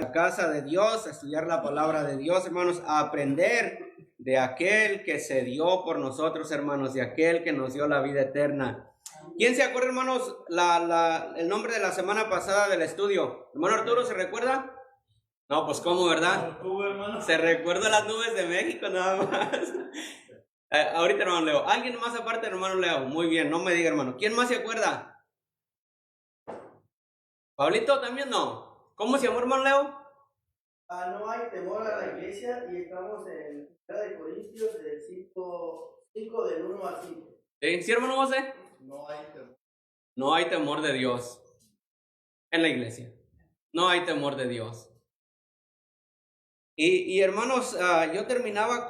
la casa de Dios, a estudiar la palabra de Dios, hermanos, a aprender de aquel que se dio por nosotros, hermanos, de aquel que nos dio la vida eterna. ¿Quién se acuerda, hermanos, el nombre de la semana pasada del estudio? Hermano Arturo, ¿se recuerda? No, pues ¿cómo, verdad? Se recuerda las nubes de México nada más. Ahorita, hermano Leo. ¿Alguien más aparte, hermano Leo? Muy bien, no me diga, hermano. ¿Quién más se acuerda? ¿Pablito también no? ¿Cómo se llamó, hermano Leo? No hay temor a la iglesia, y estamos en 1 de Corintios del 5 del 1 al 5. ¿Sí, hermano José? No hay temor. No hay temor de Dios en la iglesia. No hay temor de Dios. Y hermanos, yo terminaba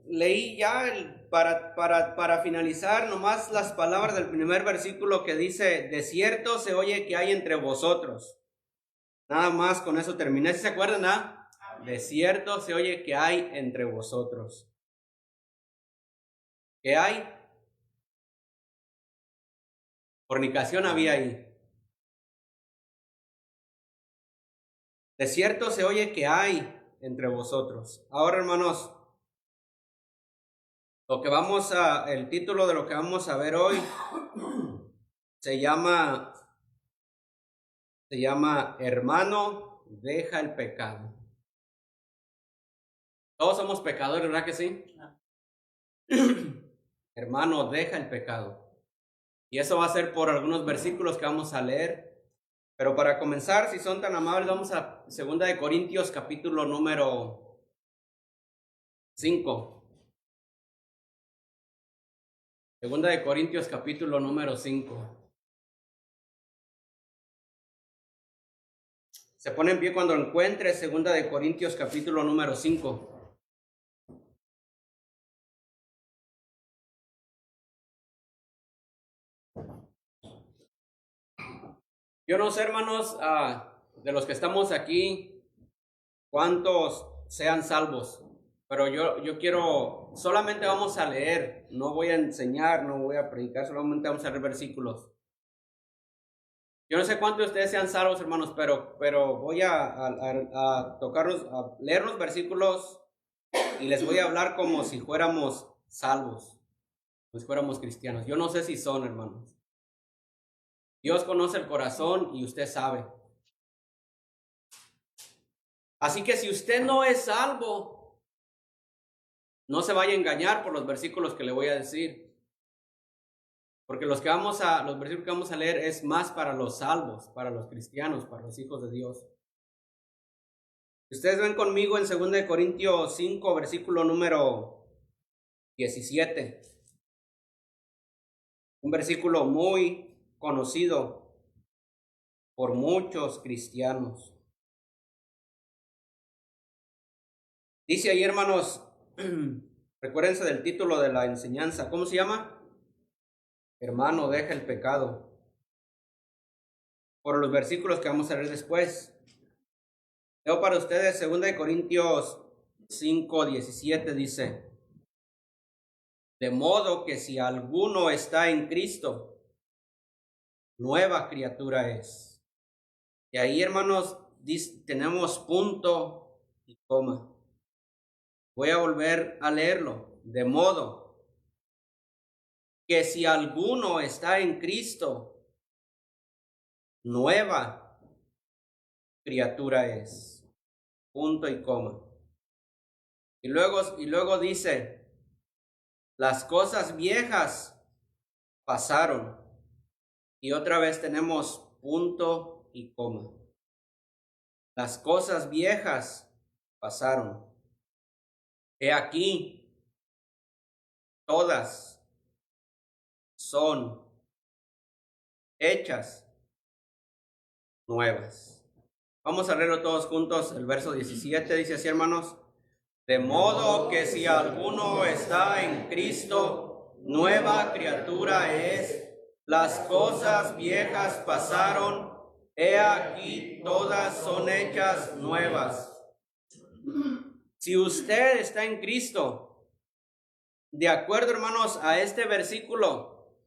leí ya para finalizar nomás las palabras del primer versículo que dice, de cierto se oye que hay entre vosotros. Nada más con eso terminé. ¿Sí se acuerdan? De cierto se oye que hay entre vosotros. ¿Qué hay? Fornicación había ahí. De cierto se oye que hay entre vosotros. Ahora, hermanos, el título de lo que vamos a ver hoy se llama Hermano, deja el pecado. Todos somos pecadores, ¿verdad que sí? Hermano, deja el pecado. Y eso va a ser por algunos versículos que vamos a leer. Pero para comenzar, si son tan amables, vamos a 2 de Corintios capítulo número 5. 2 de Corintios capítulo número 5. Se pone en pie cuando encuentre 2 de Corintios capítulo número 5. Yo no sé, hermanos, de los que estamos aquí, cuántos sean salvos, pero yo quiero, solamente vamos a leer, no voy a enseñar, no voy a predicar, solamente vamos a leer versículos. Yo no sé cuántos de ustedes sean salvos, hermanos, pero voy a tocarlos, a leer los versículos y les voy a hablar como si fuéramos salvos, como si fuéramos cristianos. Yo no sé si son, hermanos. Dios conoce el corazón y usted sabe. Así que si usted no es salvo, no se vaya a engañar por los versículos que le voy a decir. Porque los versículos que vamos a leer es más para los salvos, para los cristianos, para los hijos de Dios. Ustedes ven conmigo en 2 de Corintios 5, versículo número 17. Un versículo muy conocido por muchos cristianos. Dice ahí, hermanos, recuérdense del título de la enseñanza. ¿Cómo se llama? Hermano, deja el pecado. Por los versículos que vamos a leer después. Leo para ustedes 2 de Corintios 5, 17 dice, de modo que si alguno está en Cristo, nueva criatura es. Y ahí, hermanos, tenemos punto y coma. Voy a volver a leerlo. De modo que si alguno está en Cristo, nueva criatura es. Punto y coma. Y luego dice, las cosas viejas pasaron. Y otra vez tenemos punto y coma. Las cosas viejas pasaron. He aquí, todas son hechas nuevas. Vamos a leerlo todos juntos. El verso 17 dice así, hermanos. De modo que si alguno está en Cristo, nueva criatura es. Las cosas viejas pasaron. He aquí, todas son hechas nuevas. Si usted está en Cristo, de acuerdo, hermanos, a este versículo,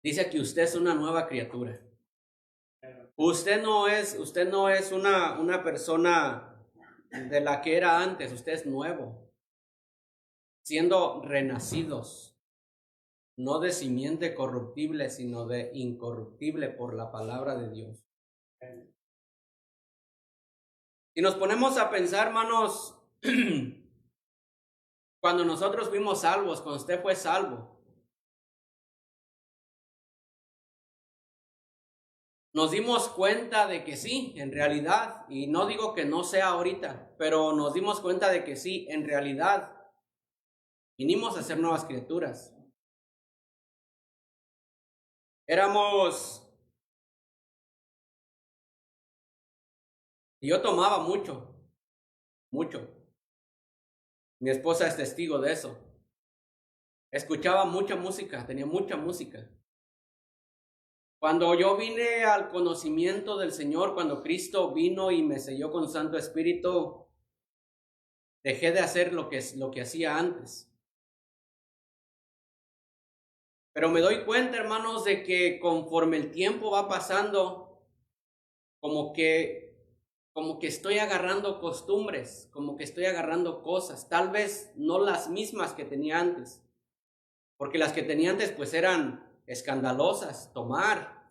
dice que usted es una nueva criatura. Usted no es una persona de la que era antes, usted es nuevo, siendo renacidos, no de simiente corruptible, sino de incorruptible por la palabra de Dios. Si nos ponemos a pensar, hermanos, cuando nosotros fuimos salvos, cuando usted fue salvo, nos dimos cuenta de que sí, en realidad, y no digo que no sea ahorita, pero nos dimos cuenta de que sí, en realidad, vinimos a ser nuevas criaturas. Yo tomaba mucho. Mi esposa es testigo de eso. Escuchaba mucha música, tenía mucha música. Cuando yo vine al conocimiento del Señor, cuando Cristo vino y me selló con Santo Espíritu, dejé de hacer lo que hacía antes. Pero me doy cuenta, hermanos, de que conforme el tiempo va pasando, como que estoy agarrando costumbres, como que estoy agarrando cosas, tal vez no las mismas que tenía antes, porque las que tenía antes pues eran escandalosas, tomar,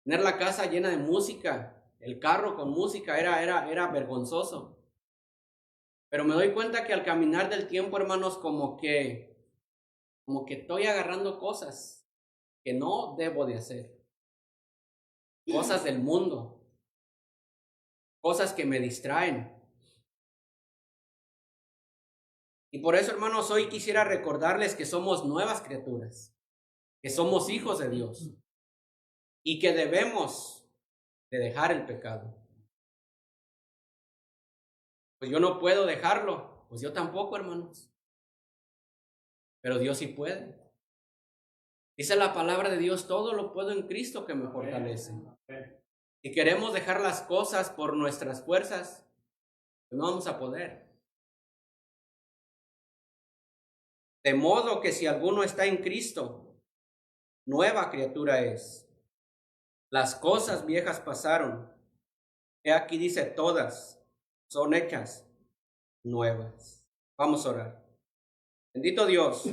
tener la casa llena de música, el carro con música, era vergonzoso. Pero me doy cuenta que al caminar del tiempo, hermanos, como que estoy agarrando cosas que no debo de hacer, cosas del mundo, cosas que me distraen. Y por eso, hermanos, hoy quisiera recordarles que somos nuevas criaturas, que somos hijos de Dios y que debemos de dejar el pecado. Pues yo no puedo dejarlo, pues yo tampoco, hermanos. Pero Dios sí puede. Dice la palabra de Dios, todo lo puedo en Cristo que me fortalece. Si queremos dejar las cosas por nuestras fuerzas, pues no vamos a poder. De modo que si alguno está en Cristo, nueva criatura es. Las cosas viejas pasaron. He aquí dice, todas son hechas nuevas. Vamos a orar. Bendito Dios,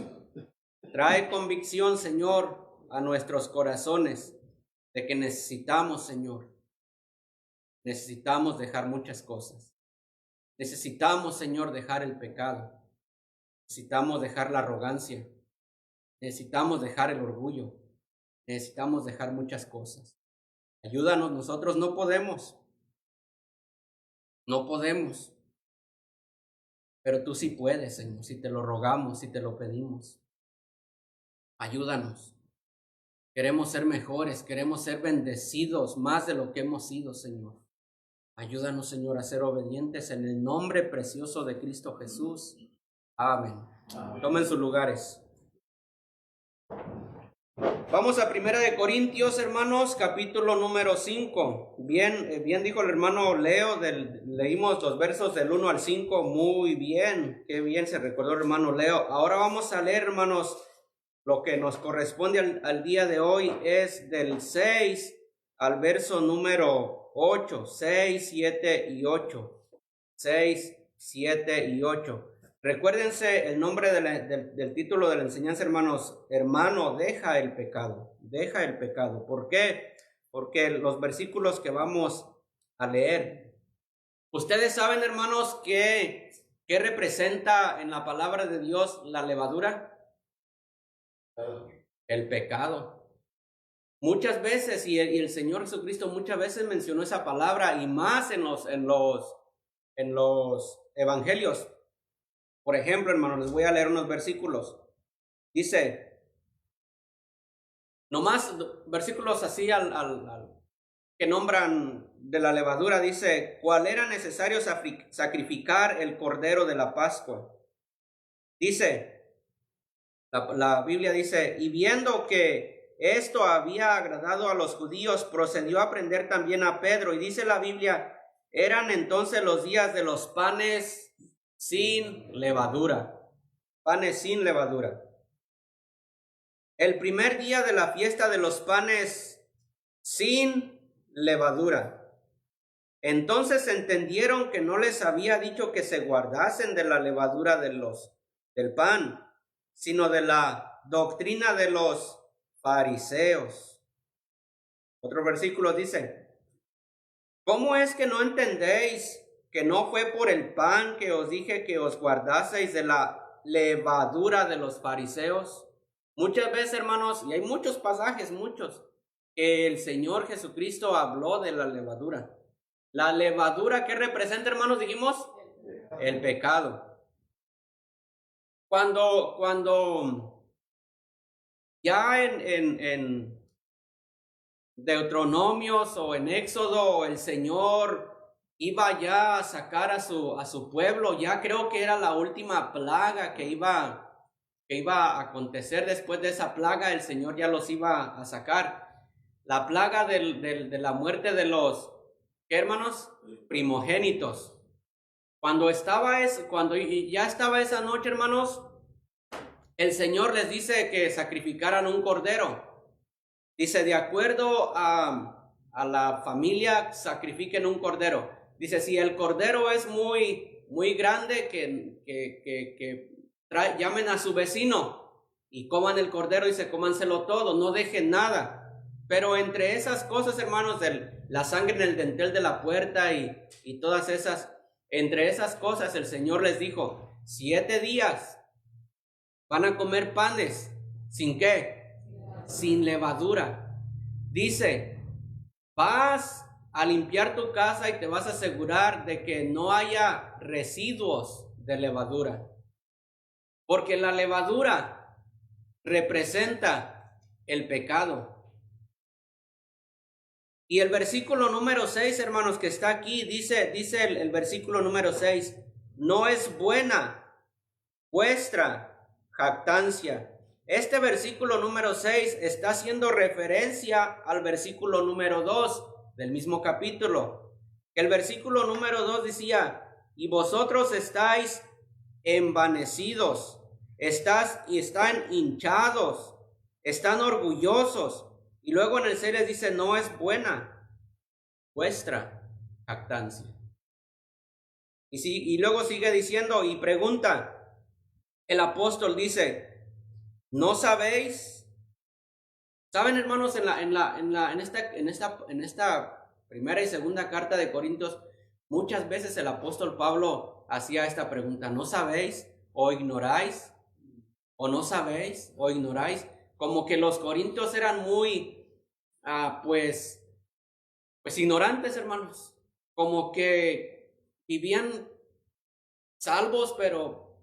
trae convicción, Señor, a nuestros corazones de que necesitamos, Señor, necesitamos dejar muchas cosas. Necesitamos, Señor, dejar el pecado. Necesitamos dejar la arrogancia. Necesitamos dejar el orgullo. Necesitamos dejar muchas cosas. Ayúdanos, nosotros no podemos. No podemos. Pero tú sí puedes, Señor, si te lo rogamos, si te lo pedimos. Ayúdanos. Queremos ser mejores, queremos ser bendecidos más de lo que hemos sido, Señor. Ayúdanos, Señor, a ser obedientes en el nombre precioso de Cristo Jesús. Amén. Tomen sus lugares. Vamos a 1 Corintios, hermanos, capítulo número 5. Bien dijo el hermano Leo, leímos los versos del 1 al 5. Muy bien, qué bien se recordó el hermano Leo. Ahora vamos a leer, hermanos, lo que nos corresponde al día de hoy es del 6 al verso número 8. 6, 7 y 8. 6, 7 y 8. Recuérdense el nombre del título de la enseñanza, hermanos. Hermano, deja el pecado. Deja el pecado. ¿Por qué? Porque los versículos que vamos a leer. Ustedes saben, hermanos, ¿qué representa en la palabra de Dios la levadura? El pecado. Muchas veces, y el Señor Jesucristo muchas veces mencionó esa palabra, y más en los evangelios. Por ejemplo, hermanos, les voy a leer unos versículos. Dice, nomás versículos así que nombran de la levadura, dice, ¿cuál era necesario sacrificar el cordero de la Pascua? Dice, la Biblia dice, y viendo que esto había agradado a los judíos, procedió a prender también a Pedro. Y dice la Biblia, eran entonces los días de los panes sin levadura. Panes sin levadura. El primer día de la fiesta de los panes sin levadura. Entonces entendieron que no les había dicho que se guardasen de la levadura del pan, sino de la doctrina de los fariseos. Otro versículo dice, ¿cómo es que no entendéis que no fue por el pan que os dije que os guardaseis de la levadura de los fariseos? Muchas veces, hermanos, y hay muchos pasajes, que el Señor Jesucristo habló de la levadura. La levadura, ¿qué representa, hermanos? Dijimos, el pecado. Cuando ya en Deuteronomios o en Éxodo, el Señor iba ya a sacar a su pueblo, ya creo que era la última plaga que iba a acontecer. Después de esa plaga, el Señor ya los iba a sacar. La plaga de la muerte de los, ¿qué, hermanos? Primogénitos. Cuando ya estaba esa noche, hermanos, el Señor les dice que sacrificaran un cordero. Dice, de acuerdo a la familia, sacrifiquen un cordero. Dice, si el cordero es muy, muy grande, llamen a su vecino y coman el cordero, y cómanselo todo, no dejen nada. Pero entre esas cosas, hermanos, la sangre en el dintel de la puerta y todas esas, entre esas cosas el Señor les dijo, 7 días van a comer panes, ¿sin qué? Sin levadura. Dice, vas a limpiar tu casa y te vas a asegurar de que no haya residuos de levadura. Porque la levadura representa el pecado. Y el versículo número 6, hermanos, que está aquí, dice el versículo número 6, no es buena vuestra jactancia. Este versículo número 6 está haciendo referencia al versículo número 2 del mismo capítulo. El versículo número 2 decía, y vosotros estáis envanecidos, están hinchados, están orgullosos. Y luego en el 6 les dice, no es buena vuestra jactancia. Y luego sigue diciendo y pregunta, el apóstol dice, ¿no sabéis? ¿Saben, hermanos, en esta primera y segunda carta de Corintios, muchas veces el apóstol Pablo hacía esta pregunta, ¿no sabéis o ignoráis? ¿O no sabéis o ignoráis? Como que los corintios eran muy, pues ignorantes, hermanos. Como que vivían salvos, pero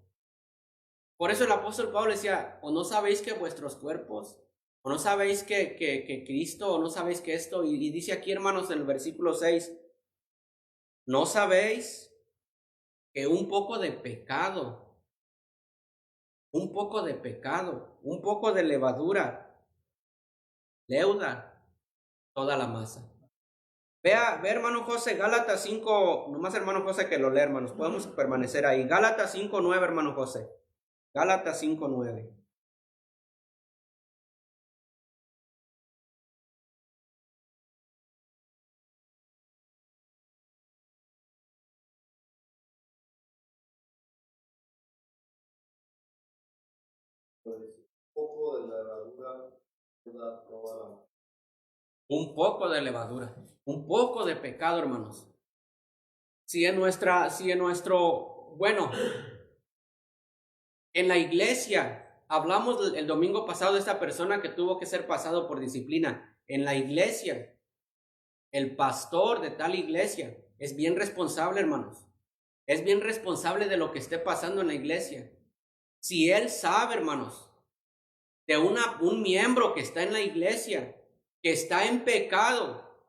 por eso el apóstol Pablo decía, ¿o no sabéis que vuestros cuerpos, o no sabéis que Cristo, o no sabéis que esto? Y dice aquí, hermanos, en el versículo 6, ¿no sabéis que un poco de pecado, un poco de levadura, leuda toda la masa? Ve, hermano José, Gálatas 5, nomás hermano José que lo lea, hermanos, podemos permanecer ahí. Gálatas 5:9, hermano José. Gálatas 5:9. Un poco de levadura, un poco de pecado, hermanos. Bueno, en la iglesia, hablamos el domingo pasado de esta persona que tuvo que ser pasado por disciplina. En la iglesia, el pastor de tal iglesia es bien responsable, hermanos. Es bien responsable de lo que esté pasando en la iglesia. Si él sabe, hermanos, de un miembro que está en la iglesia, que está en pecado,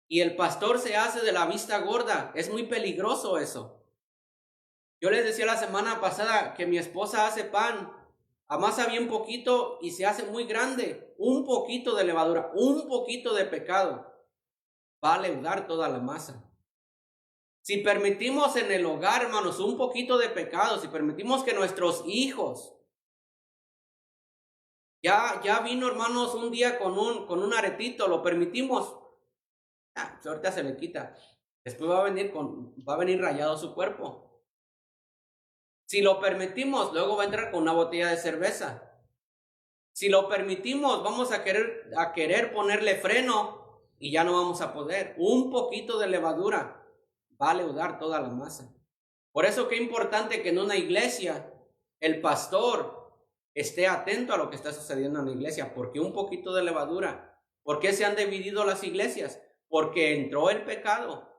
y el pastor se hace de la vista gorda, es muy peligroso eso. Yo les decía la semana pasada que mi esposa hace pan, amasa bien poquito y se hace muy grande. Un poquito de levadura, un poquito de pecado va a leudar toda la masa. Si permitimos en el hogar, hermanos, un poquito de pecado, si permitimos que nuestros hijos, ya vino, hermanos, un día con un aretito, lo permitimos, Pues ahorita se le quita. Después va a venir rayado su cuerpo. Si lo permitimos, luego va a entrar con una botella de cerveza. Si lo permitimos, vamos a querer ponerle freno y ya no vamos a poder. Un poquito de levadura va a leudar toda la masa. Por eso qué importante que en una iglesia el pastor esté atento a lo que está sucediendo en la iglesia, porque un poquito de levadura. ¿Por qué se han dividido las iglesias? Porque entró el pecado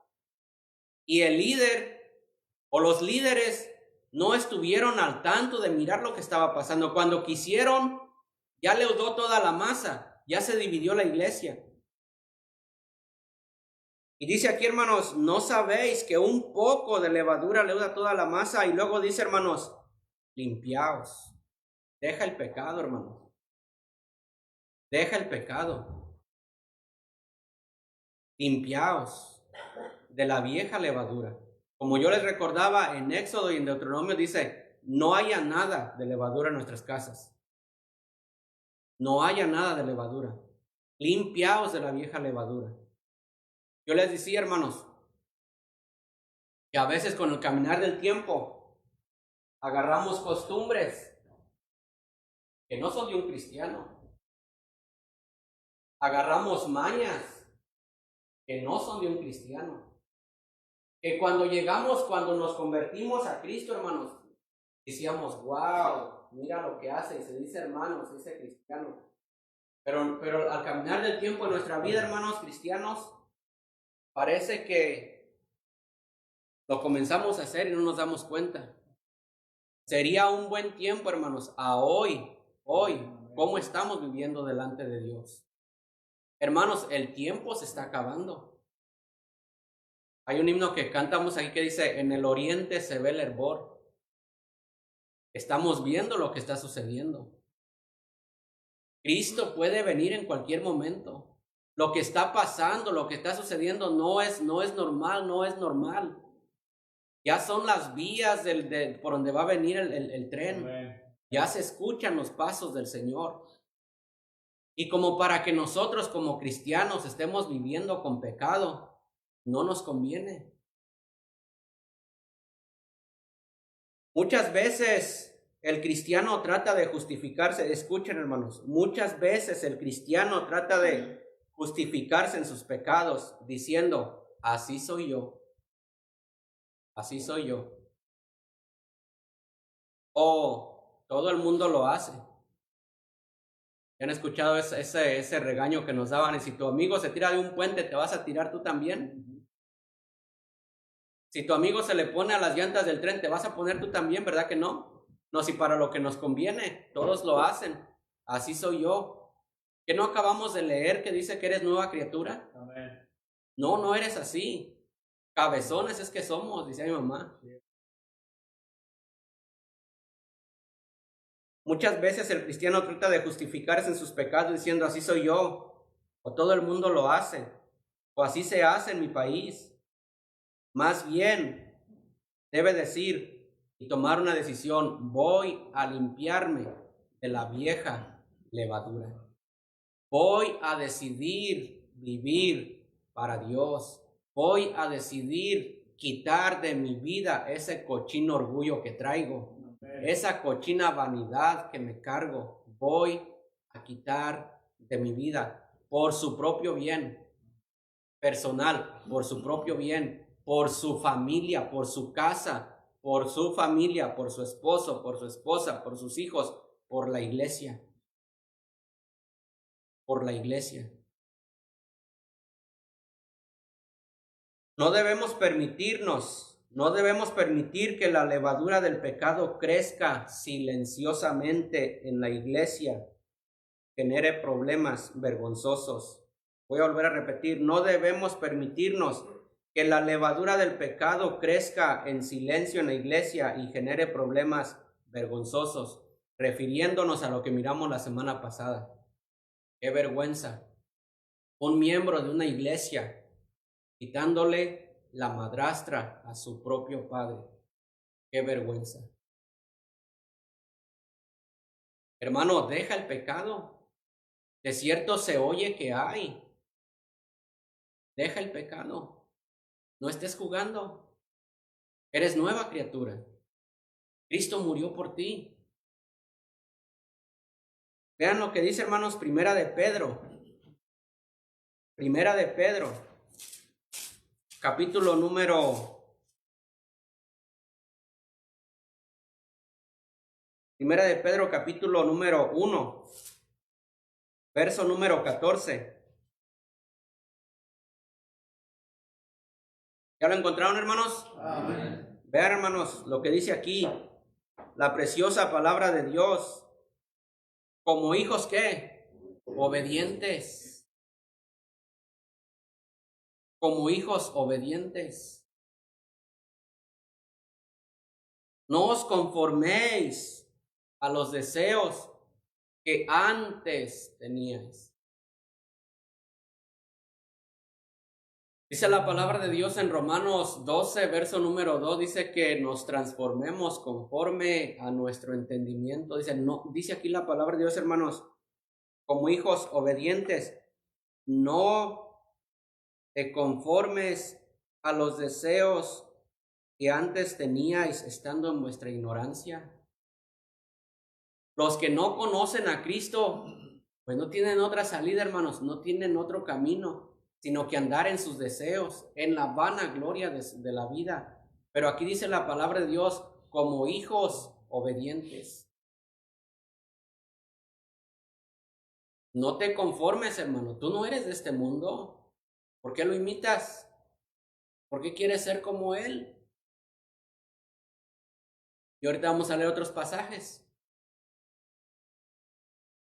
y el líder o los líderes no estuvieron al tanto de mirar lo que estaba pasando. Cuando quisieron, ya leudó toda la masa, ya se dividió la iglesia. Y dice aquí, hermanos, ¿no sabéis que un poco de levadura leuda toda la masa? Y luego dice, hermanos, limpiaos. Deja el pecado, hermanos. Deja el pecado. Limpiaos de la vieja levadura. Como yo les recordaba, en Éxodo y en Deuteronomio dice, no haya nada de levadura en nuestras casas. No haya nada de levadura. Limpiaos de la vieja levadura. Yo les decía, hermanos, que a veces con el caminar del tiempo agarramos costumbres que no son de un cristiano. Agarramos mañas que no son de un cristiano. Que cuando nos convertimos a Cristo, hermanos, decíamos, wow, mira lo que hace, y se dice hermano, se dice cristiano. Pero al caminar del tiempo en nuestra vida, hermanos cristianos, parece que lo comenzamos a hacer y no nos damos cuenta. Sería un buen tiempo, hermanos, a hoy, cómo estamos viviendo delante de Dios. Hermanos, el tiempo se está acabando. Hay un himno que cantamos ahí que dice, en el oriente se ve el hervor. Estamos viendo lo que está sucediendo. Cristo puede venir en cualquier momento. Lo que está pasando, lo que está sucediendo no es normal. Ya son las vías por donde va a venir el tren. Amén. Ya se escuchan los pasos del Señor. Y como para que nosotros como cristianos estemos viviendo con pecado, no nos conviene. Muchas veces el cristiano trata de justificarse. Escuchen, hermanos, muchas veces el cristiano trata de justificarse en sus pecados diciendo, así soy yo. Así soy yo. O todo el mundo lo hace. ¿Han escuchado ese regaño que nos daban? Y si tu amigo se tira de un puente, ¿te vas a tirar tú también? Si tu amigo se le pone a las llantas del tren, ¿te vas a poner tú también? ¿Verdad que no? No, si para lo que nos conviene, todos lo hacen. Así soy yo. ¿Que no acabamos de leer que dice que eres nueva criatura? Amén. No, no eres así. Cabezones es que somos, dice mi mamá. Muchas veces el cristiano trata de justificarse en sus pecados diciendo, así soy yo, o todo el mundo lo hace, o así se hace en mi país. Más bien, debe decir y tomar una decisión, voy a limpiarme de la vieja levadura. Voy a decidir vivir para Dios. Voy a decidir quitar de mi vida ese cochino orgullo que traigo, esa cochina vanidad que me cargo. Voy a quitar de mi vida por su propio bien personal, por su propio bien, por su familia, por su casa, por su familia, por su esposo, por su esposa, por sus hijos, por la iglesia. Por la iglesia. No debemos permitir que la levadura del pecado crezca silenciosamente en la iglesia, genere problemas vergonzosos. Voy a volver a repetir, no debemos permitirnos que la levadura del pecado crezca en silencio en la iglesia y genere problemas vergonzosos, refiriéndonos a lo que miramos la semana pasada. ¡Qué vergüenza! Un miembro de una iglesia quitándole la madrastra a su propio padre. ¡Qué vergüenza! Hermano, deja el pecado. De cierto se oye que hay. Deja el pecado. No estés jugando. Eres nueva criatura. Cristo murió por ti. Vean lo que dice, hermanos, Primera de Pedro, capítulo número 1, verso número 14. ¿Ya lo encontraron, hermanos? Amén. Vean, hermanos, lo que dice aquí, la preciosa palabra de Dios. Como hijos, ¿qué? Obedientes. Como hijos obedientes. No os conforméis a los deseos que antes teníais. Dice la palabra de Dios en Romanos 12, verso número 2, dice que nos transformemos conforme a nuestro entendimiento. Dice aquí la palabra de Dios, hermanos, como hijos obedientes, no te conformes a los deseos que antes teníais estando en vuestra ignorancia. Los que no conocen a Cristo, pues no tienen otra salida, hermanos, no tienen otro camino, sino que andar en sus deseos, en la vana gloria de la vida. Pero aquí dice la palabra de Dios, como hijos obedientes. No te conformes, hermano, tú no eres de este mundo. ¿Por qué lo imitas? ¿Por qué quieres ser como Él? Y ahorita vamos a leer otros pasajes.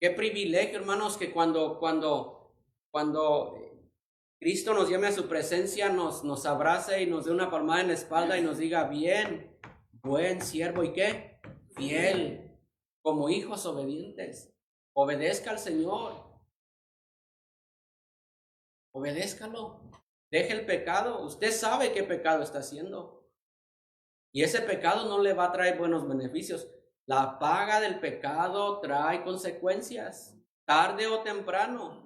Qué privilegio, hermanos, que cuando Cristo nos llame a su presencia, nos abrace y nos dé una palmada en la espalda y nos diga, bien, buen siervo, ¿y qué? Fiel, como hijos obedientes. Obedezca al Señor. Obedézcalo. Deje el pecado. Usted sabe qué pecado está haciendo. Y ese pecado no le va a traer buenos beneficios. La paga del pecado trae consecuencias, tarde o temprano.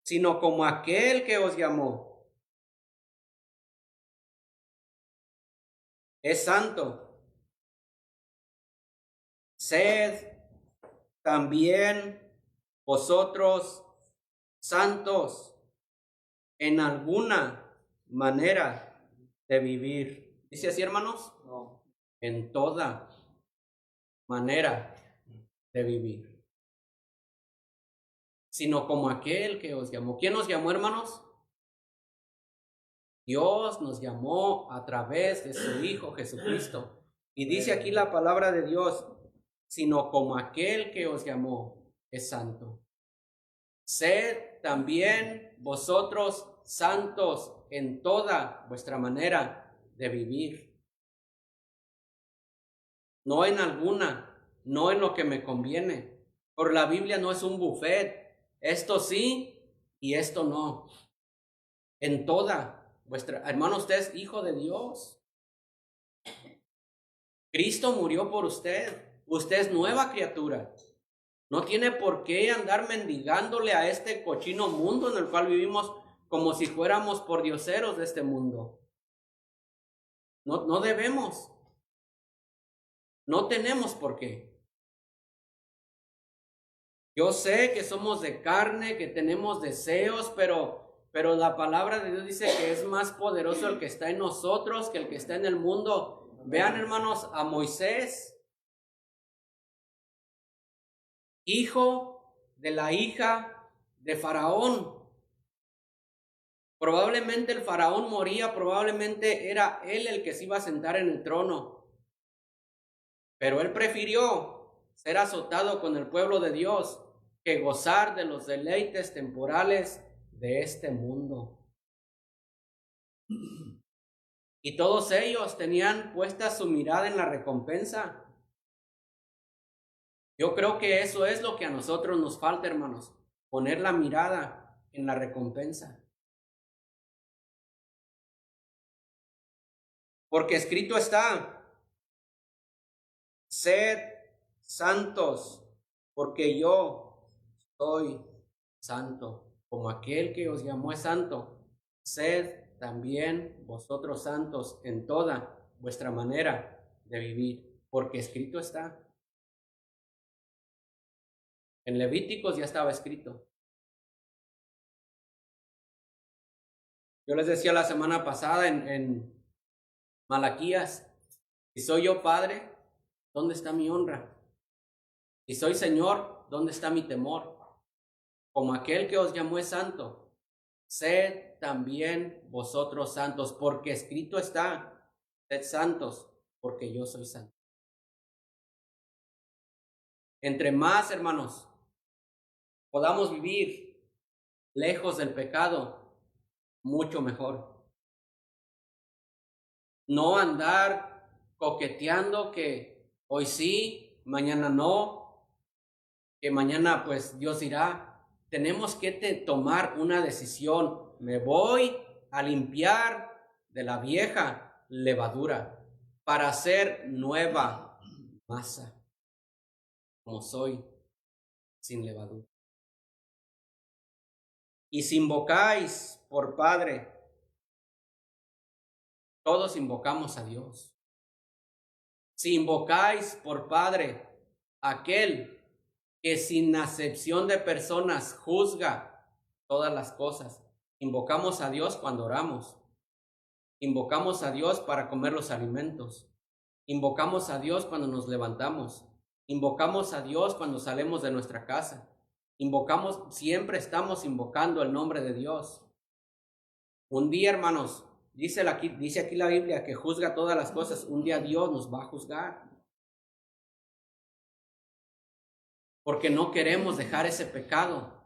Sino como aquel que os llamó es santo. Sed también vosotros santos en alguna manera de vivir. ¿Dice así, hermanos? No. En toda manera de vivir. Sino como aquel que os llamó. ¿Quién nos llamó, hermanos? Dios nos llamó a través de su Hijo Jesucristo. Y dice aquí la palabra de Dios, sino como aquel que os llamó es santo. Sed también vosotros santos en toda vuestra manera de vivir. No en alguna, no en lo que me conviene. Por la Biblia no es un buffet. Esto sí y esto no. En toda vuestra, hermano, usted es hijo de Dios. Cristo murió por usted. Usted es nueva criatura. No tiene por qué andar mendigándole a este cochino mundo en el cual vivimos como si fuéramos pordioseros de este mundo. No debemos. No tenemos por qué. Yo sé que somos de carne, que tenemos deseos, pero la palabra de Dios dice que es más poderoso el que está en nosotros que el que está en el mundo. Vean, hermanos, a Moisés, hijo de la hija de Faraón. Probablemente el Faraón moría, probablemente era él el que se iba a sentar en el trono. Pero él prefirió ser azotado con el pueblo de Dios que gozar de los deleites temporales de este mundo. Y todos ellos tenían puesta su mirada en la recompensa. Yo creo que eso es lo que a nosotros nos falta, hermanos, poner la mirada en la recompensa. Porque escrito está, sed santos, porque yo soy santo, como aquel que os llamó es santo. Sed también vosotros santos en toda vuestra manera de vivir, porque escrito está. En Levíticos ya estaba escrito. Yo les decía la semana pasada en Malaquías, si soy yo padre, ¿dónde está mi honra? Si soy Señor, ¿dónde está mi temor? Como aquel que os llamó es santo, sed también vosotros santos, porque escrito está, sed santos, porque yo soy santo. Entre más, hermanos, podamos vivir lejos del pecado, mucho mejor. No andar coqueteando que hoy sí, mañana no, que mañana pues Dios dirá. Tenemos que tomar una decisión. Me voy a limpiar de la vieja levadura para hacer nueva masa, como soy sin levadura. Y si invocáis por Padre, todos invocamos a Dios. Si invocáis por Padre, aquel que sin acepción de personas juzga todas las cosas, invocamos a Dios cuando oramos. Invocamos a Dios para comer los alimentos. Invocamos a Dios cuando nos levantamos. Invocamos a Dios cuando salimos de nuestra casa. Siempre estamos invocando el nombre de Dios. Un día, hermanos, dice aquí la Biblia que juzga todas las cosas. Un día Dios nos va a juzgar. Porque no queremos dejar ese pecado.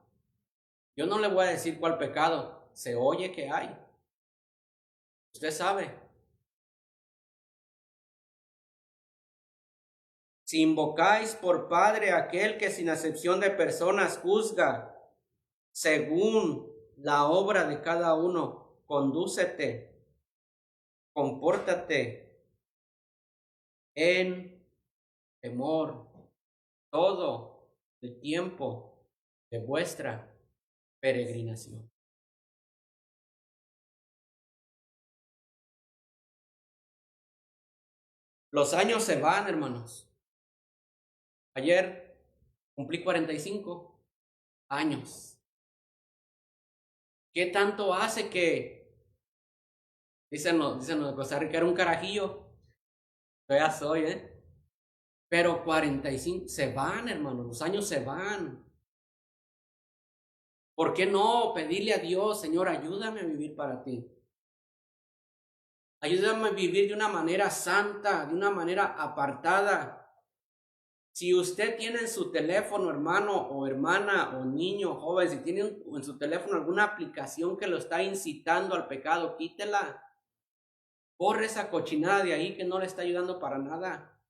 Yo no le voy a decir cuál pecado. Se oye que hay. Usted sabe. Si invocáis por Padre aquel que sin acepción de personas juzga, según la obra de cada uno, condúcete, compórtate en temor todo el tiempo de vuestra peregrinación. Los años se van, hermanos. Ayer cumplí 45 años. ¿Qué tanto hace que, dicen los de Costa Rica, era un carajillo? Yo ya soy, Pero 45, se van, hermanos, los años se van. ¿Por qué no pedirle a Dios, Señor, ayúdame a vivir para ti? Ayúdame a vivir de una manera santa, de una manera apartada. Si usted tiene en su teléfono, hermano o hermana o niño, joven, si tiene en su teléfono alguna aplicación que lo está incitando al pecado, quítela. Borre esa cochinada de ahí que no le está ayudando para nada.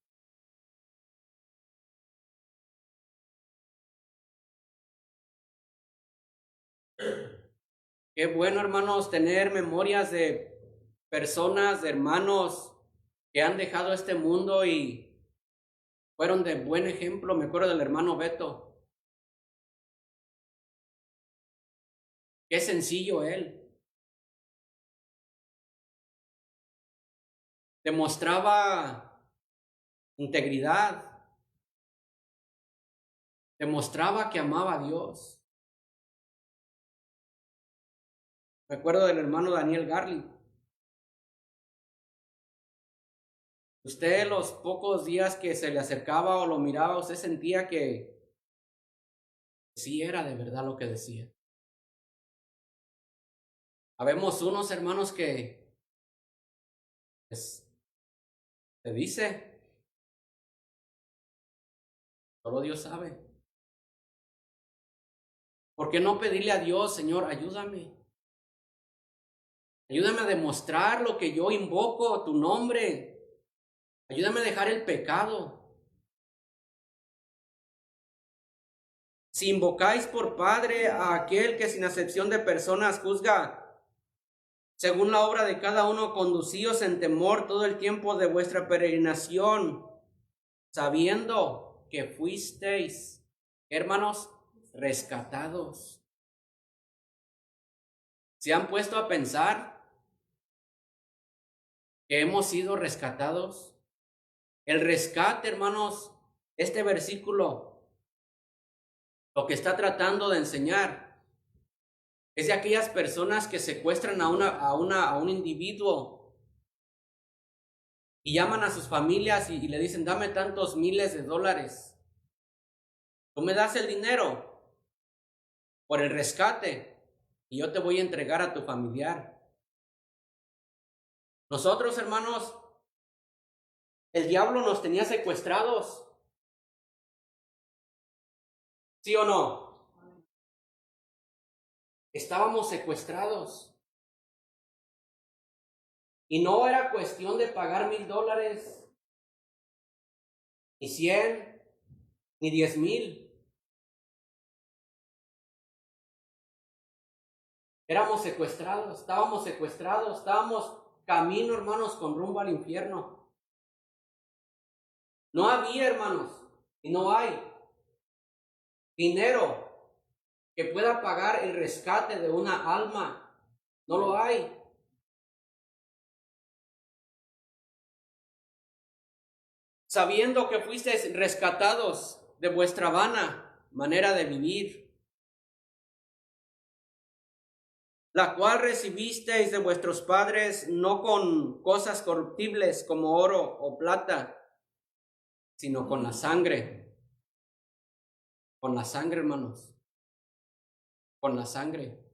Qué bueno, hermanos, tener memorias de personas, de hermanos que han dejado este mundo y fueron de buen ejemplo. Me acuerdo del hermano Beto. Qué sencillo él. Demostraba integridad. Demostraba que amaba a Dios. Me acuerdo del hermano Daniel Garli. Usted los pocos días que se le acercaba o lo miraba, usted sentía que sí era de verdad lo que decía. Habemos unos hermanos que te dice, solo Dios sabe. ¿Por qué no pedirle a Dios, Señor, ayúdame? Ayúdame a demostrar lo que yo invoco, tu nombre. Ayúdame a dejar el pecado. Si invocáis por Padre a aquel que sin acepción de personas juzga, según la obra de cada uno, conducíos en temor todo el tiempo de vuestra peregrinación, sabiendo que fuisteis, hermanos, rescatados ¿Se han puesto a pensar que hemos sido rescatados? El rescate, hermanos, este versículo, lo que está tratando de enseñar es de aquellas personas que secuestran a un individuo y llaman a sus familias y le dicen, dame tantos miles de dólares. Tú me das el dinero por el rescate y yo te voy a entregar a tu familiar. Nosotros, hermanos, el diablo nos tenía secuestrados. ¿Sí o no? Estábamos secuestrados. Y no era cuestión de pagar $1,000, ni 100, ni 10,000. Éramos secuestrados, estábamos camino, hermanos, con rumbo al infierno. No había, hermanos, y no hay dinero que pueda pagar el rescate de una alma. No lo hay. Sabiendo que fuisteis rescatados de vuestra vana manera de vivir, la cual recibisteis de vuestros padres, no con cosas corruptibles como oro o plata, sino con la sangre. Con la sangre, hermanos. Con la sangre.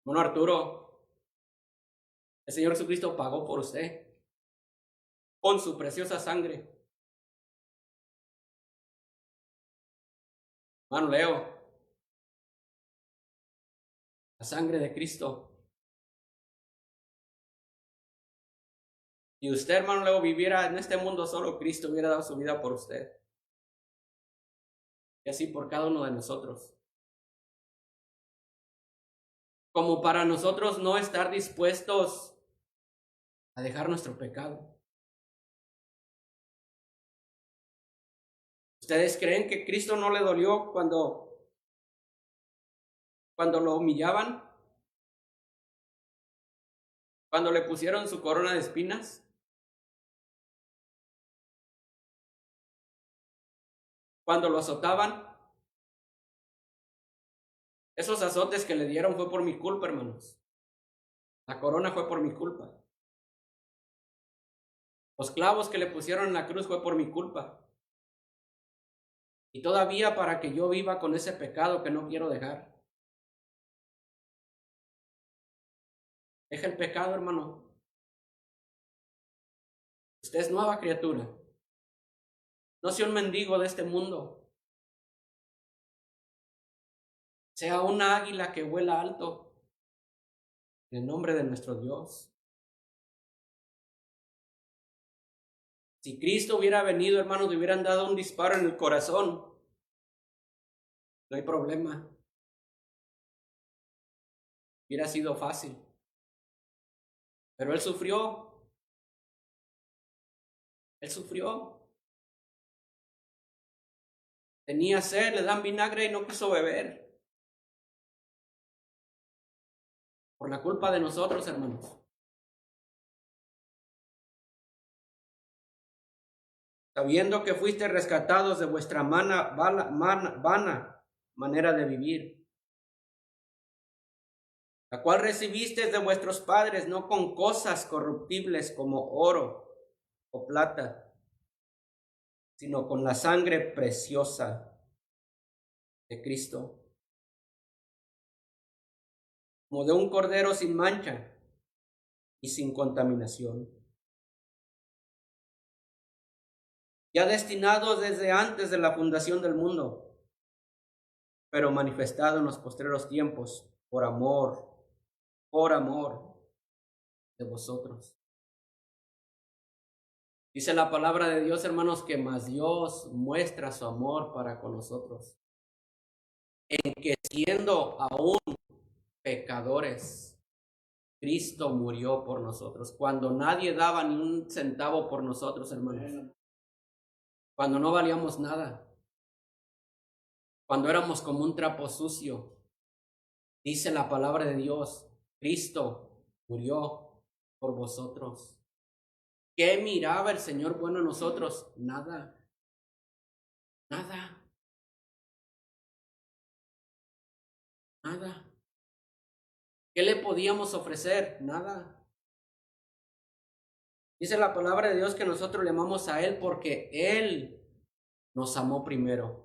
Bueno, Arturo, el Señor Jesucristo pagó por usted con su preciosa sangre. Hermano Leo, la sangre de Cristo. Si usted, hermano Leo, viviera en este mundo solo, Cristo hubiera dado su vida por usted. Y así por cada uno de nosotros. Como para nosotros no estar dispuestos a dejar nuestro pecado. ¿Ustedes creen que Cristo no le dolió cuando lo humillaban? Cuando le pusieron su corona de espinas. Cuando lo azotaban. Esos azotes que le dieron fue por mi culpa, hermanos. La corona fue por mi culpa. Los clavos que le pusieron en la cruz fue por mi culpa. Y todavía para que yo viva con ese pecado que no quiero dejar. Deja el pecado, hermano. Usted es nueva criatura. No sea un mendigo de este mundo. Sea una águila que vuela alto. En el nombre de nuestro Dios. Si Cristo hubiera venido, hermanos, le hubieran dado un disparo en el corazón. No hay problema. Hubiera sido fácil. Pero Él sufrió. Él sufrió. Tenía sed, le dan vinagre y no quiso beber. Por la culpa de nosotros, hermanos. Sabiendo que fuiste rescatados de vuestra vana manera de vivir, la cual recibisteis de vuestros padres, no con cosas corruptibles como oro o plata, sino con la sangre preciosa de Cristo, como de un cordero sin mancha y sin contaminación, ya destinados desde antes de la fundación del mundo, pero manifestado en los postreros tiempos por amor de vosotros. Dice la palabra de Dios, hermanos, que más Dios muestra su amor para con nosotros, en que siendo aún pecadores, Cristo murió por nosotros, cuando nadie daba ni un centavo por nosotros, hermanos, cuando no valíamos nada. cuando éramos como un trapo sucio. Dice la palabra de Dios, Cristo murió por vosotros. ¿Qué miraba el Señor bueno en nosotros? Nada. Nada. Nada. ¿Qué le podíamos ofrecer? Nada. Dice la palabra de Dios que nosotros le amamos a Él porque Él nos amó primero.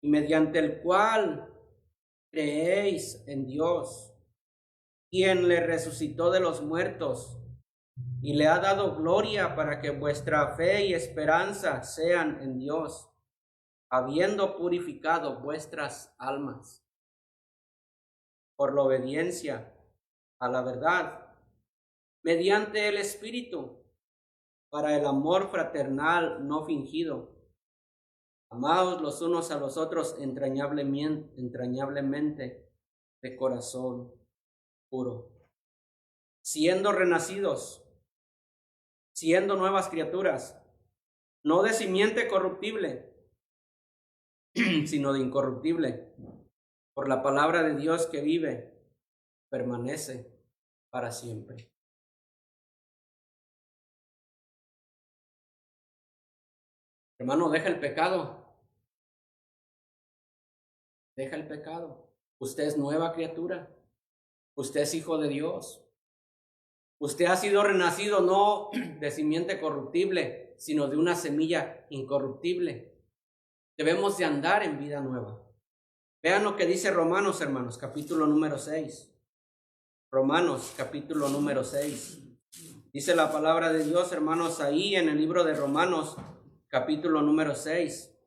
Y mediante el cual creéis en Dios, quien le resucitó de los muertos y le ha dado gloria para que vuestra fe y esperanza sean en Dios, habiendo purificado vuestras almas por la obediencia a la verdad, mediante el Espíritu, para el amor fraternal no fingido. Amaos los unos a los otros entrañablemente de corazón puro, siendo renacidos, siendo nuevas criaturas, no de simiente corruptible, sino de incorruptible, por la palabra de Dios que vive, permanece para siempre. Hermano, deja el pecado. Deja el pecado. Usted es nueva criatura. Usted es hijo de Dios. Usted ha sido renacido no de simiente corruptible, sino de una semilla incorruptible. Debemos de andar en vida nueva. Vean lo que dice Romanos, hermanos, capítulo número 6. Romanos, capítulo número 6. Dice la palabra de Dios, hermanos, ahí en el libro de Romanos, capítulo número 6.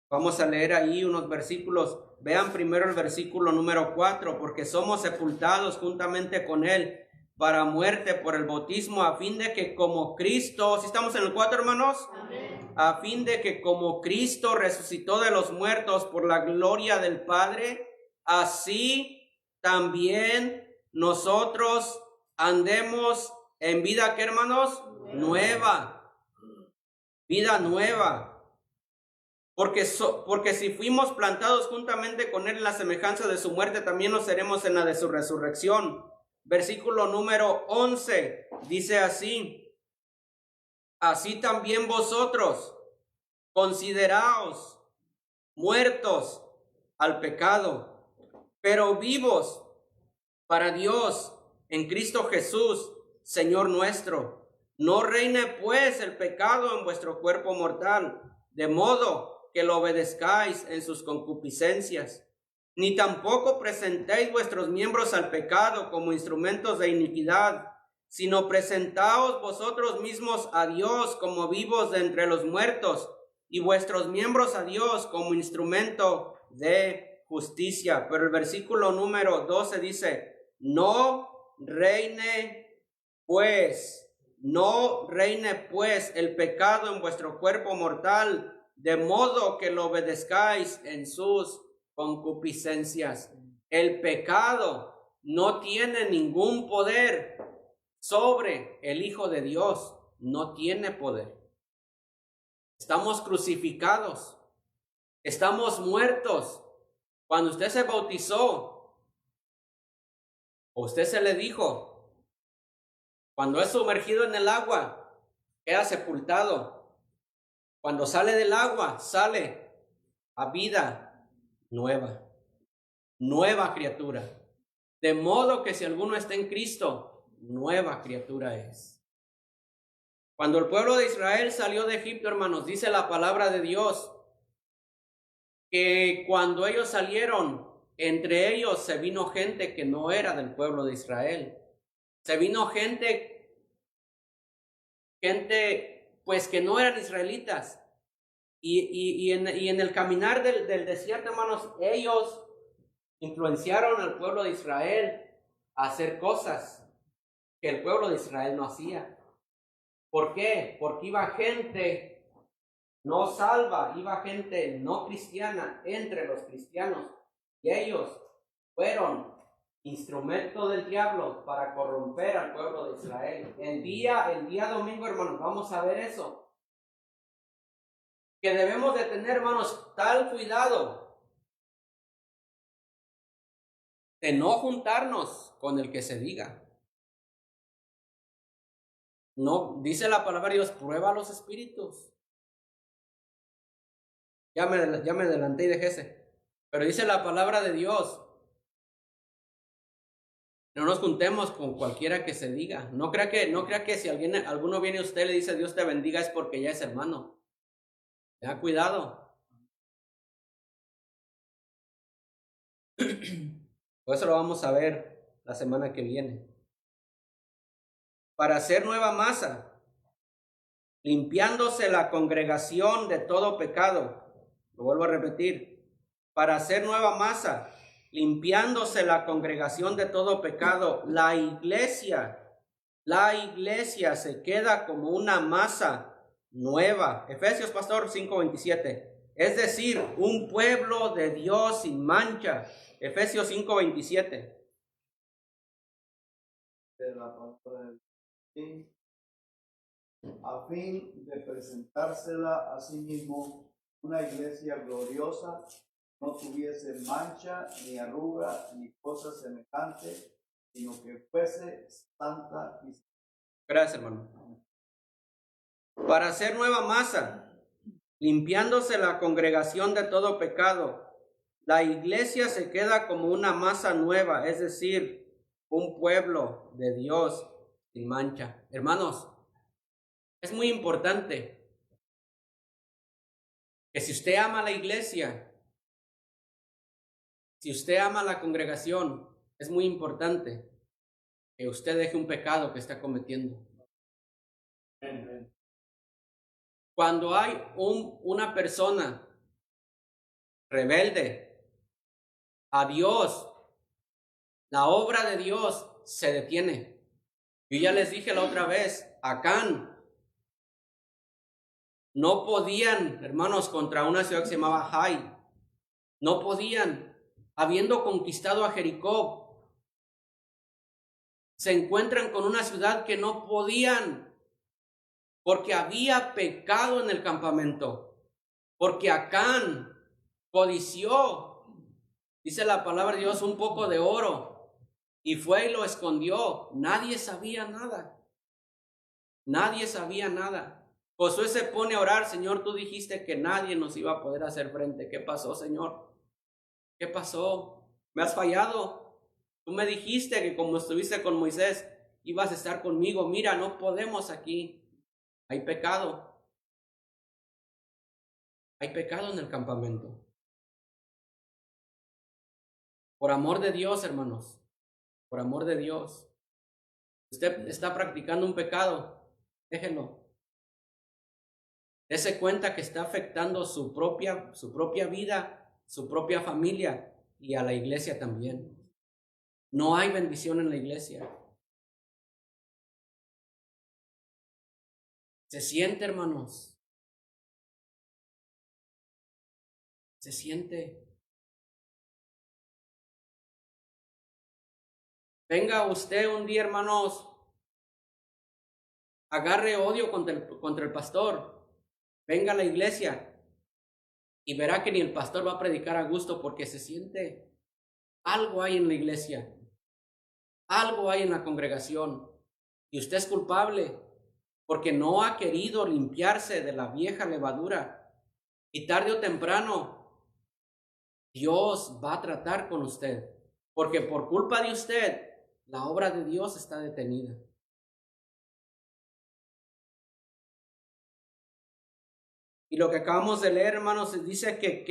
Vamos a leer ahí unos versículos. Vean primero el versículo número 4, porque somos sepultados juntamente con Él para muerte por el bautismo, a fin de que como Cristo, ¿sí estamos en el 4, hermanos? Amén. A fin de que como Cristo resucitó de los muertos por la gloria del Padre, así también nosotros andemos en vida, ¿qué, hermanos? Nueva. Vida nueva. Porque si fuimos plantados juntamente con Él en la semejanza de su muerte, también nos seremos en la de su resurrección. Versículo número 11 dice así: así también vosotros consideraos muertos al pecado, pero vivos para Dios en Cristo Jesús, Señor nuestro. No reine pues el pecado en vuestro cuerpo mortal, de modo que lo obedezcáis en sus concupiscencias, ni tampoco presentéis vuestros miembros al pecado como instrumentos de iniquidad, sino presentaos vosotros mismos a Dios como vivos de entre los muertos, y vuestros miembros a Dios como instrumento de justicia. Pero el versículo número 12 dice: no reine pues el pecado en vuestro cuerpo mortal, de modo que lo obedezcáis en sus concupiscencias. El pecado no tiene ningún poder sobre el Hijo de Dios. No tiene poder. Estamos crucificados. Estamos muertos. Cuando usted se bautizó, o usted se le dijo, cuando es sumergido en el agua, queda sepultado. Cuando sale del agua, sale a vida nueva, nueva criatura. De modo que si alguno está en Cristo, nueva criatura es. Cuando el pueblo de Israel salió de Egipto, hermanos, dice la palabra de Dios que cuando ellos salieron, entre ellos se vino gente que no era del pueblo de Israel. Se vino gente pues que no eran israelitas. Y en el caminar del desierto, hermanos, ellos influenciaron al pueblo de Israel a hacer cosas que el pueblo de Israel no hacía. ¿Por qué? Porque iba gente no salva, iba gente no cristiana entre los cristianos, y ellos fueron instrumento del diablo para corromper al pueblo de Israel. El día domingo, hermanos, vamos a ver eso. que debemos de tener, hermanos, tal cuidado de no juntarnos con el que se diga. No, dice la palabra de Dios, prueba los espíritus. Ya me adelanté y dejé ese. Pero dice la palabra de Dios, no nos juntemos con cualquiera que se diga. No crea que si alguno viene a usted y le dice Dios te bendiga es porque ya es hermano. Tenga cuidado. Por eso lo vamos a ver la semana que viene. Para hacer nueva masa, limpiándose la congregación de todo pecado. Lo vuelvo a repetir. Para hacer nueva masa, limpiándose la congregación de todo pecado, la iglesia se queda como una masa nueva. Efesios, pastor, 5:27. Es decir, un pueblo de Dios sin mancha. Efesios 5:27. A fin de presentársela a sí mismo una iglesia gloriosa, no tuviese mancha, ni arruga, ni cosa semejante, sino que fuese santa y... Gracias, hermano. Para hacer nueva masa, limpiándose la congregación de todo pecado, la iglesia se queda como una masa nueva, es decir, un pueblo de Dios sin mancha. Hermanos, es muy importante que si usted ama la iglesia, si usted ama la congregación, es muy importante que usted deje un pecado que está cometiendo. Cuando hay una persona rebelde a Dios, la obra de Dios se detiene. Yo ya les dije la otra vez, Acán no podían, hermanos, contra una ciudad que se llamaba Jai. No podían, habiendo conquistado a Jericó, se encuentran con una ciudad que no podían, porque había pecado en el campamento, porque Acán codició, dice la palabra de Dios, un poco de oro, y fue y lo escondió. Nadie sabía nada. Nadie sabía nada. Josué se pone a orar, Señor, tú dijiste que nadie nos iba a poder hacer frente. ¿Qué pasó, Señor? ¿Qué pasó? ¿Me has fallado? Tú me dijiste que como estuviste con Moisés, ibas a estar conmigo. Mira, no podemos aquí. Hay pecado. Hay pecado en el campamento. Por amor de Dios, hermanos. Por amor de Dios. Usted está practicando un pecado. Déjelo. Dese cuenta que está afectando su propia vida, su propia familia y a la iglesia también. No hay bendición en la iglesia. Se siente, hermanos. Se siente. Venga usted un día, hermanos, agarre odio contra el pastor. Venga a la iglesia y verá que ni el pastor va a predicar a gusto porque se siente. Algo hay en la iglesia. Algo hay en la congregación. Y usted es culpable porque no ha querido limpiarse de la vieja levadura. Y tarde o temprano, Dios va a tratar con usted. Porque por culpa de usted, la obra de Dios está detenida. Y lo que acabamos de leer, hermanos, dice que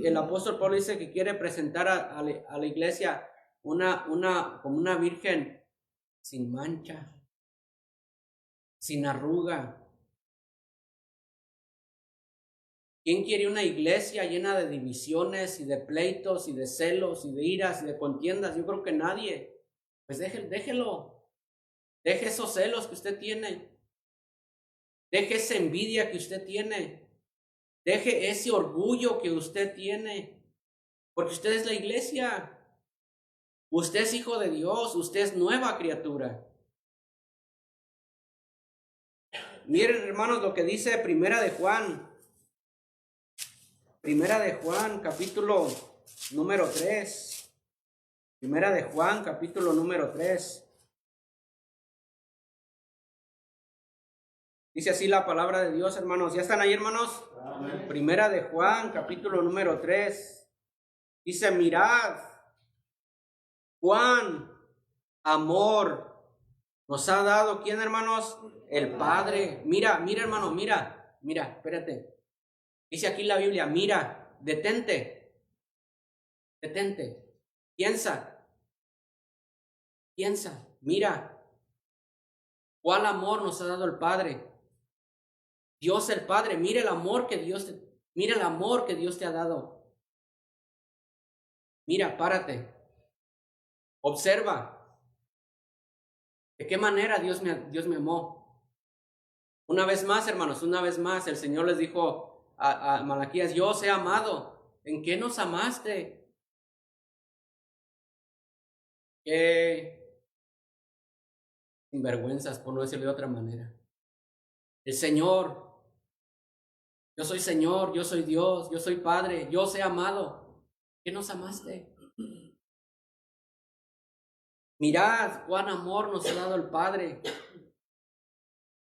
el apóstol Pablo dice que quiere presentar a la iglesia como una virgen sin mancha, sin arruga. ¿Quién quiere una iglesia llena de divisiones y de pleitos y de celos y de iras y de contiendas? Yo creo que nadie. Pues déjelo. Deje esos celos que usted tiene. Deje esa envidia que usted tiene. Deje ese orgullo que usted tiene. Porque usted es la iglesia. Usted es hijo de Dios. Usted es nueva criatura. Miren, hermanos, lo que dice Primera de Juan. Primera de Juan, capítulo número 3. Primera de Juan, capítulo número 3. Dice así la palabra de Dios, hermanos. ¿Ya están ahí, hermanos? Amén. Primera de Juan, capítulo número 3. Dice, mirad, cuán amor nos ha dado, ¿quién, hermanos? El Padre. Mira, hermano, mira, espérate. Dice aquí la Biblia, mira, detente, piensa, mira, cuál amor nos ha dado el Padre. Dios el Padre, mira el amor que Dios te ha dado. Mira, párate, observa. ¿De qué manera Dios me amó? Una vez más, hermanos, el Señor les dijo a Malaquías, yo os he amado. ¿En qué nos amaste? Qué sinvergüenzas, por no decirlo de otra manera. El Señor, yo soy Señor, yo soy Dios, yo soy Padre, yo os he amado. ¿Qué nos amaste? Mirad cuán amor nos ha dado el Padre.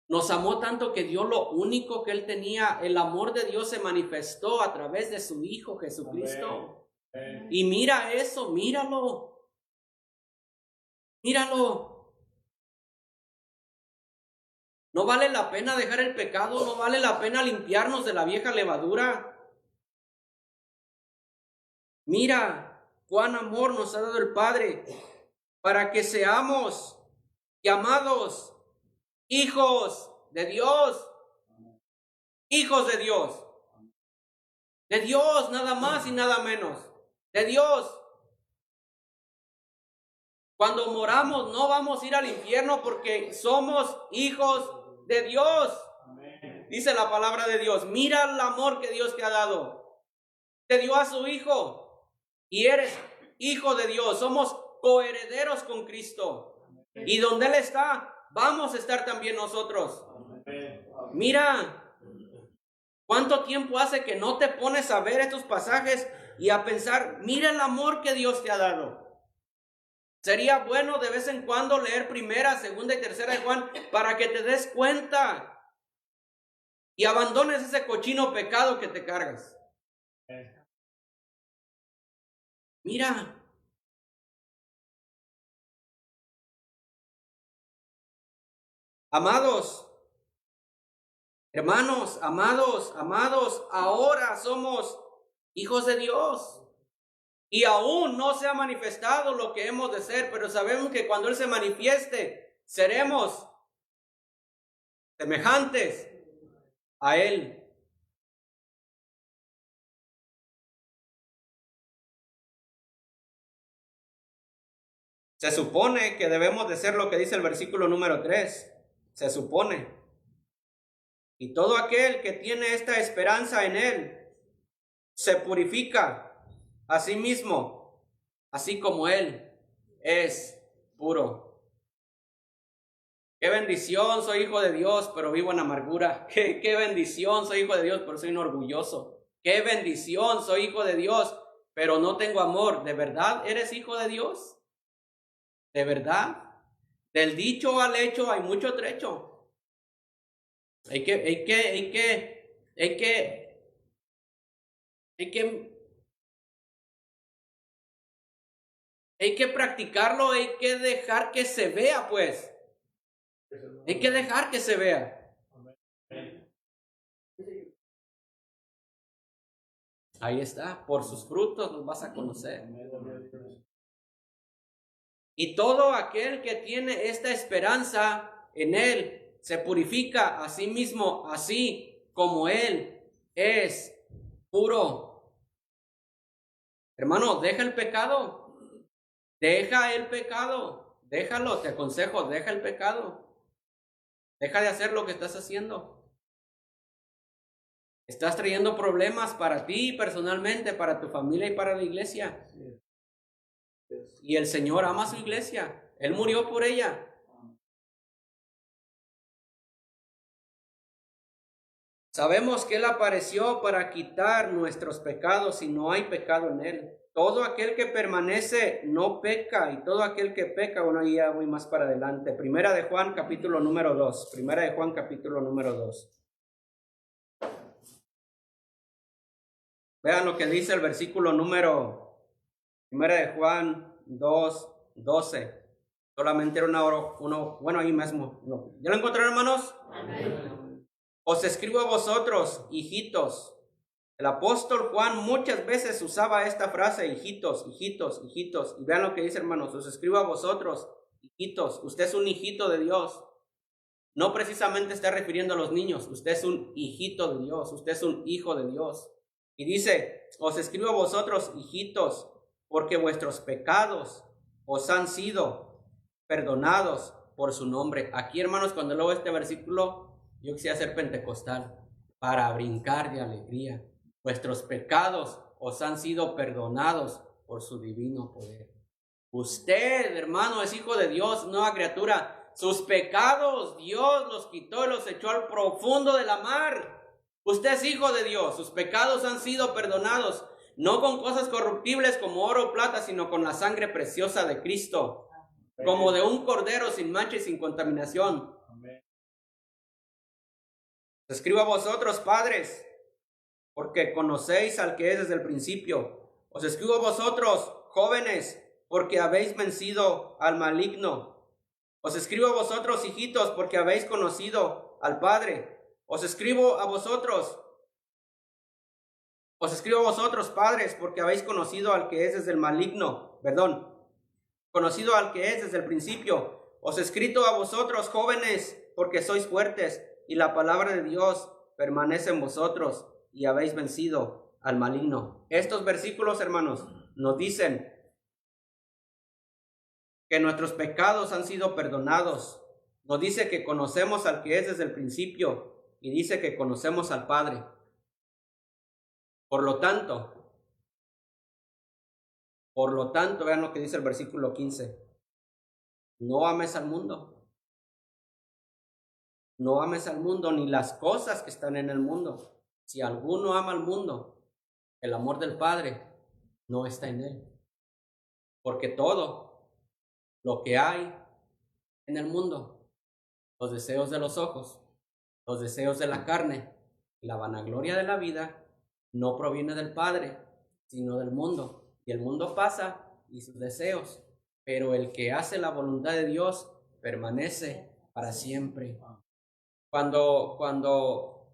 Nos amó tanto que dio lo único que Él tenía. El amor de Dios se manifestó a través de su Hijo Jesucristo. Amén. Y mira eso, míralo. No vale la pena dejar el pecado, no vale la pena limpiarnos de la vieja levadura. Mira cuán amor nos ha dado el Padre para que seamos llamados hijos de Dios. Hijos de Dios. De Dios, nada más y nada menos. De Dios. Cuando moramos no vamos a ir al infierno porque somos hijos de Dios. Amén. Dice la palabra de Dios. Mira el amor que Dios te ha dado. Te dio a su Hijo. Y eres hijo de Dios. Somos coherederos con Cristo. Amén. Y donde Él está, vamos a estar también nosotros. Amén. Mira, ¿cuánto tiempo hace que no te pones a ver estos pasajes y a pensar, mira el amor que Dios te ha dado? Sería bueno de vez en cuando leer primera, segunda y tercera de Juan para que te des cuenta y abandones ese cochino pecado que te cargas. Mira. Amados, hermanos, amados, ahora somos hijos de Dios. Y aún no se ha manifestado lo que hemos de ser, pero sabemos que cuando Él se manifieste, seremos semejantes a Él. Se supone que debemos de ser lo que dice el versículo número 3. Se supone. Y todo aquel que tiene esta esperanza en Él, se purifica a sí mismo, así como Él es puro. Qué bendición, soy hijo de Dios, pero vivo en amargura. Qué bendición, soy hijo de Dios, pero soy un orgulloso. Qué bendición, soy hijo de Dios, pero no tengo amor. ¿De verdad eres hijo de Dios? ¿De verdad? Del dicho al hecho hay mucho trecho. Hay que practicarlo, hay que dejar que se vea, pues. Hay que dejar que se vea. Ahí está, por sus frutos los vas a conocer. Y todo aquel que tiene esta esperanza en Él se purifica a sí mismo, así como Él es puro. Hermano, deja el pecado. Deja el pecado. Déjalo, te aconsejo, deja el pecado. Deja de hacer lo que estás haciendo. Estás trayendo problemas para ti personalmente, para tu familia y para la iglesia. Y el Señor ama a su iglesia. Él murió por ella. Sabemos que Él apareció para quitar nuestros pecados y no hay pecado en Él. Todo aquel que permanece no peca, y todo aquel que peca, bueno, ya voy más para adelante. Primera de Juan, capítulo número 2. Primera de Juan, capítulo número 2. Vean lo que dice el versículo número, Primera de Juan 2, 12. Solamente era bueno, ahí mismo. No. ¿Ya lo encontraron, hermanos? Amén. Os escribo a vosotros, hijitos. El apóstol Juan muchas veces usaba esta frase, hijitos, hijitos, hijitos. Y vean lo que dice, hermanos. Os escribo a vosotros, hijitos. Usted es un hijito de Dios. No precisamente está refiriendo a los niños. Usted es un hijito de Dios. Usted es un hijo de Dios. Y dice, os escribo a vosotros, hijitos, porque vuestros pecados os han sido perdonados por su nombre. Aquí, hermanos, cuando leo este versículo, yo quisiera ser pentecostal para brincar de alegría. Vuestros pecados os han sido perdonados por su divino poder. Usted, hermano, es hijo de Dios, nueva criatura. Sus pecados Dios los quitó y los echó al profundo de la mar. Usted es hijo de Dios. Sus pecados han sido perdonados, no con cosas corruptibles como oro o plata, sino con la sangre preciosa de Cristo, como de un cordero sin mancha y sin contaminación. Amén. Escribo a vosotros, padres, porque conocéis al que es desde el principio. Os escribo a vosotros, jóvenes, porque habéis vencido al maligno. Os escribo a vosotros, hijitos, porque habéis conocido al Padre. Os escribo a vosotros, padres, porque habéis conocido al que es desde el maligno. Conocido al que es desde el principio. Os he escrito a vosotros, jóvenes, porque sois fuertes, y la palabra de Dios permanece en vosotros, y habéis vencido al maligno. Estos versículos, hermanos, nos dicen que nuestros pecados han sido perdonados. Nos dice que conocemos al que es desde el principio, y dice que conocemos al Padre. Por lo tanto, vean lo que dice el versículo 15. No ames al mundo. No ames al mundo ni las cosas que están en el mundo. Si alguno ama al mundo, el amor del Padre no está en él. Porque todo lo que hay en el mundo, los deseos de los ojos, los deseos de la carne y la vanagloria de la vida, no proviene del Padre, sino del mundo. Y el mundo pasa y sus deseos, pero el que hace la voluntad de Dios permanece para siempre. Cuando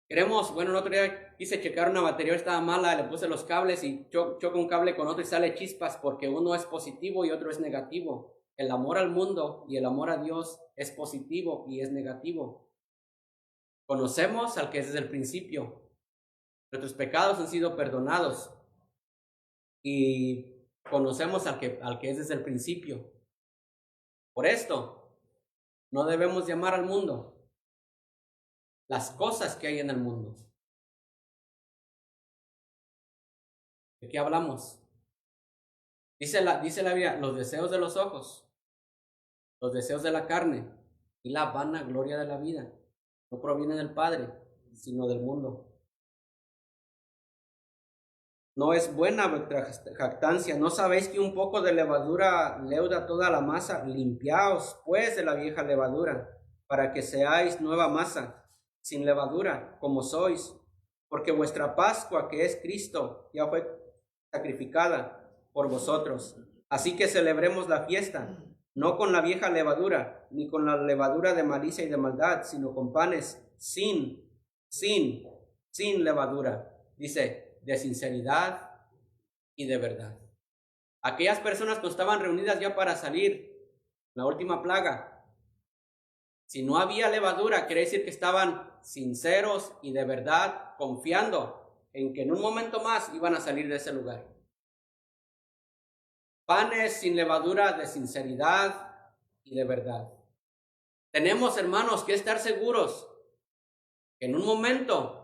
queremos, bueno, el otro día quise checar una batería, estaba mala, le puse los cables y choco un cable con otro y sale chispas porque uno es positivo y otro es negativo. El amor al mundo y el amor a Dios es positivo y es negativo. Conocemos al que es desde el principio. Nuestros pecados han sido perdonados. Y conocemos al que es desde el principio. Por esto, no debemos llamar al mundo las cosas que hay en el mundo. ¿De qué hablamos? Dice la Biblia, los deseos de los ojos, los deseos de la carne y la vanagloria de la vida no proviene del Padre, sino del mundo. No es buena vuestra jactancia. ¿No sabéis que un poco de levadura leuda toda la masa? Limpiaos, pues, de la vieja levadura, para que seáis nueva masa, sin levadura, como sois. Porque vuestra Pascua, que es Cristo, ya fue sacrificada por vosotros. Así que celebremos la fiesta, no con la vieja levadura, ni con la levadura de malicia y de maldad, sino con panes sin levadura. Dice, de sinceridad y de verdad. Aquellas personas que estaban reunidas ya para salir, la última plaga, si no había levadura, quiere decir que estaban sinceros y de verdad, confiando en que en un momento más iban a salir de ese lugar. Panes sin levadura de sinceridad y de verdad. Tenemos, hermanos, que estar seguros que en un momento,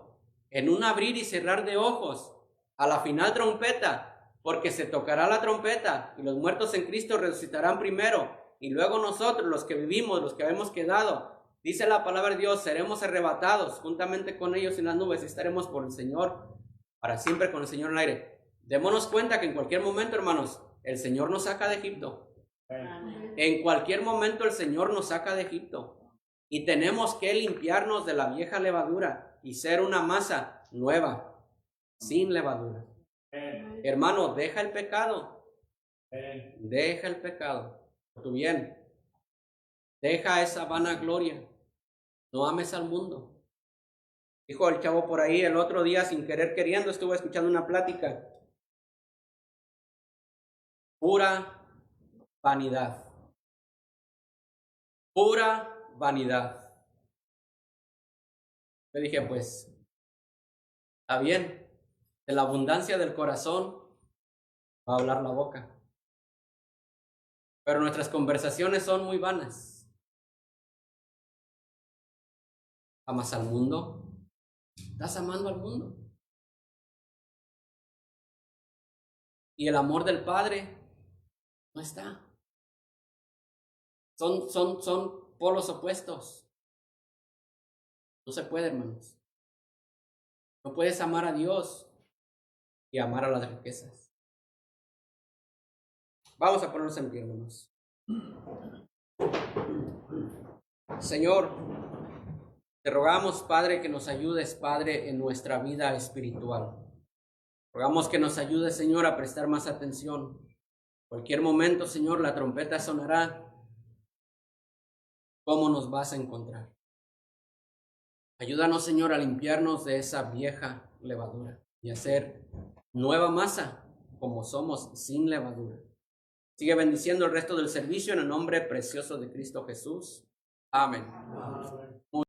en un abrir y cerrar de ojos, a la final trompeta, porque se tocará la trompeta y los muertos en Cristo resucitarán primero, y luego nosotros, los que vivimos, los que hemos quedado, Dice la palabra de Dios, seremos arrebatados juntamente con ellos en las nubes y estaremos por el Señor, para siempre con el Señor en el aire. Démonos cuenta que en cualquier momento, hermanos, el Señor nos saca de Egipto. En cualquier momento el Señor nos saca de Egipto. Y tenemos que limpiarnos de la vieja levadura y ser una masa nueva, sin levadura. Hermano, deja el pecado. Deja el pecado. Por tu bien. Deja esa vanagloria. No ames al mundo. Dijo el chavo por ahí el otro día, sin querer queriendo, estuve escuchando una plática. Pura vanidad. Pura vanidad. Yo dije, pues, está bien. De la abundancia del corazón va a hablar la boca. Pero nuestras conversaciones son muy vanas. ¿Amas al mundo? ¿Estás amando al mundo? Y el amor del Padre no está. Son polos opuestos. No se puede, hermanos. No puedes amar a Dios y amar a las riquezas. Vamos a ponernos en pie, hermanos. Señor, te rogamos, Padre, que nos ayudes, Padre, en nuestra vida espiritual. Rogamos que nos ayudes, Señor, a prestar más atención. Cualquier momento, Señor, la trompeta sonará. ¿Cómo nos vas a encontrar? Ayúdanos, Señor, a limpiarnos de esa vieja levadura y hacer nueva masa como somos sin levadura. Sigue bendiciendo el resto del servicio en el nombre precioso de Cristo Jesús. Amén.